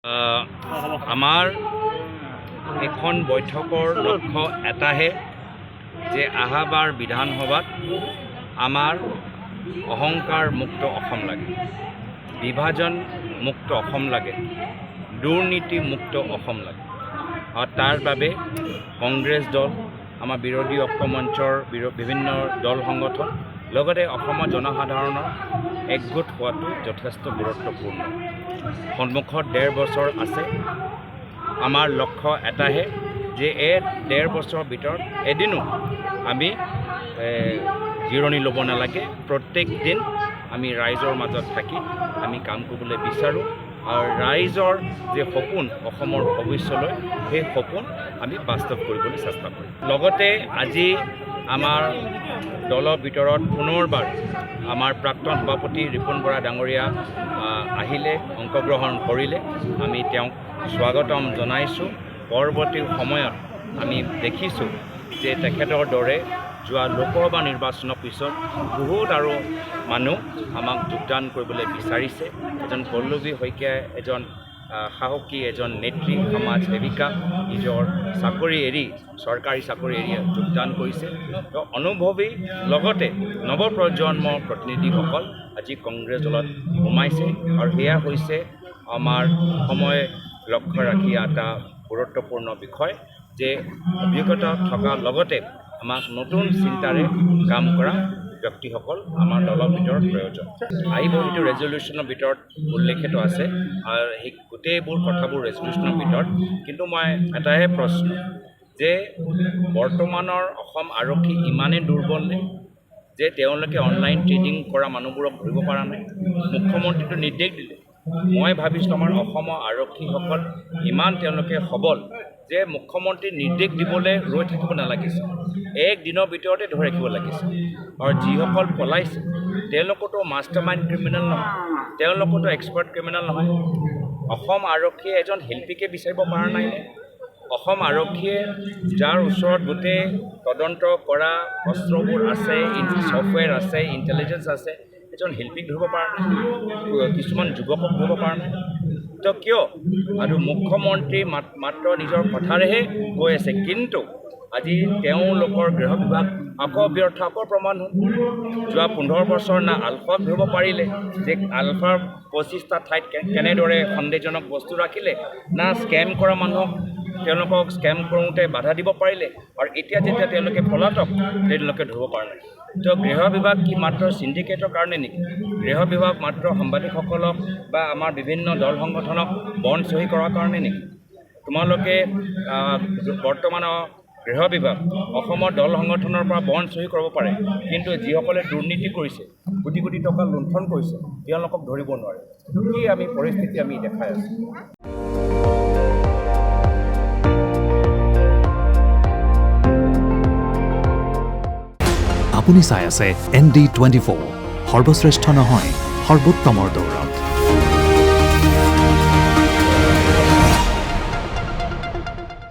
আমাৰ এখন বৈঠকৰ লক্ষ্য এটাহে যে আহাবাৰ বিধানসভাত আমাৰ অহংকাৰ মুক্ত অসম লাগে, বিভাজন মুক্ত অসম লাগে, দুৰ্নীতি মুক্ত অসম লাগে। আৰু তাৰ বাবে কংগ্ৰেছ দল, আমাৰ বিৰোধী ঐক্যমঞ্চৰ বিভিন্ন দল সংগঠন লগতে অসমৰ জনসাধাৰণৰ একগোট হোৱাটো যথেষ্ট গুৰুত্বপূৰ্ণ। সন্মুখত 1.5 বছৰ আছে। আমাৰ লক্ষ্য এটাহে যে এই 1.5 বছৰৰ ভিতৰত এদিনো আমি জিৰণি ল'ব নালাগে। প্ৰত্যেক দিন আমি ৰাইজৰ মাজত থাকি আমি কাম কৰিবলৈ বিচাৰোঁ আৰু ৰাইজৰ যে সপোন অসমৰ ভৱিষ্যতলৈ, সেই সপোন আমি বাস্তৱ কৰিবলৈ চেষ্টা কৰিম। লগতে আজি আমাৰ দলৰ ভিতৰত পুনৰবাৰ আমাৰ প্ৰাক্তন সভাপতি ৰিপুণ বৰা ডাঙৰীয়া আহিলে, অংশগ্ৰহণ কৰিলে। আমি তেওঁক স্বাগতম জনাইছোঁ। পৰৱৰ্তী সময়ত আমি দেখিছোঁ যে তেখেতৰ দৰে যোৱা লোকসভা নিৰ্বাচনৰ পিছত বহুত আৰু মানুহ আমাক যোগদান কৰিবলৈ বিচাৰিছে। এজন পল্লৱী শইকীয়াই এজন সাহসী এজন নেত্ৰী, সমাজ সেৱিকা, নিজৰ চাকৰি এৰি, চৰকাৰী চাকৰি এৰি যোগদান কৰিছে। তো অনুভৱী লগতে নৱপ্ৰজন্মৰ প্ৰতিনিধিসকল আজি কংগ্ৰেছ দলত সোমাইছে আৰু সেয়া হৈছে আমাৰ সময় লক্ষ্য ৰাখি এটা গুৰুত্বপূৰ্ণ বিষয় যে অভিজ্ঞতা থকাৰ লগতে আমাক নতুন চিন্তাৰে কাম কৰা ব্যক্তিসকল আমাৰ দলৰ ভিতৰত প্ৰয়োজন। আহিব সেইটো ৰেজলিউশ্যনৰ ভিতৰত উল্লেখিত আছে আৰু সেই গোটেইবোৰ কথাবোৰ ৰেজলিউশ্যনৰ ভিতৰত। কিন্তু মই এটাহে প্ৰশ্ন যে বৰ্তমানৰ অসম আৰক্ষী ইমানেই দুৰ্বল নে যে তেওঁলোকে অনলাইন ট্ৰেডিং কৰা মানুহবোৰক ধৰিব পৰা নাই? মুখ্যমন্ত্ৰীটো নিৰ্দেশ দিলে। মই ভাবিছোঁ আমাৰ অসমৰ আৰক্ষীসকল ইমান তেওঁলোকে সবল যে মুখ্যমন্ত্ৰীৰ নিৰ্দেশ দিবলৈ ৰৈ থাকিব নালাগিছিল, এক দিনৰ ভিতৰতে ধৰি ৰাখিব লাগিছিল। আৰু যিসকল পলাইছে তেওঁলোকতো মাষ্টাৰ মাইণ্ড ক্ৰিমিনেল নহয়, তেওঁলোকতো এক্সপাৰ্ট ক্ৰিমিনেল নহয়। অসম আৰক্ষীয়ে এজন শিল্পীকে বিচাৰিব পৰা নাইনে? অসম আৰক্ষীয়ে যাৰ ওচৰত গোটেই তদন্ত কৰা অস্ত্ৰবোৰ আছে, ছফ্টৱেৰ আছে, ইণ্টেলিজেঞ্চ আছে, এজন শিল্পীক ধৰিব পৰা নাই, কিছুমান যুৱকক ধৰিব পৰা নাই। তো কিয়? আৰু মুখ্যমন্ত্ৰী মাত্ৰ নিজৰ কথাৰেহে কৈ আছে, কিন্তু আজি তেওঁলোকৰ গৃহ বিভাগ আকৌ ব্যৰ্থ, আকৌ প্ৰমাণ হ'ল। যোৱা 15 বছৰ না আলফাক ধৰিব পাৰিলে যে আলফাৰ 25টা ঠাইত কেনেদৰে সন্দেহজনক বস্তু ৰাখিলে, না স্কেম কৰা মানুহক তেওঁলোকক স্কেম কৰোঁতে বাধা দিব পাৰিলে, আৰু এতিয়া যেতিয়া তেওঁলোকে পলাতক তেওঁলোকে ধৰিব পৰা নাই। তো গৃহ বিভাগ কি মাত্ৰ চিণ্ডিকেটৰ কাৰণে নেকি? গৃহ বিভাগ মাত্ৰ সাংবাদিকসকলক বা আমাৰ বিভিন্ন দল সংগঠনক বণ্ড চহী কৰাৰ কাৰণে নেকি? তোমালোকে বৰ্তমানৰ গৃহ বিভাগ অসমৰ দল সংগঠনৰ পৰা বণ্ড চহী কৰিব পাৰে, কিন্তু যিসকলে দুৰ্নীতি কৰিছে, কোটি কোটি টকা লুণ্ঠন কৰিছে, তেওঁলোকক ধৰিব নোৱাৰে। কি আমি পৰিস্থিতি আমি দেখাই আছোঁ। আপুনি চাই আছে ND24, সৰ্বশ্ৰেষ্ঠ নহয়, সৰ্বোত্তমৰ দৌৰত।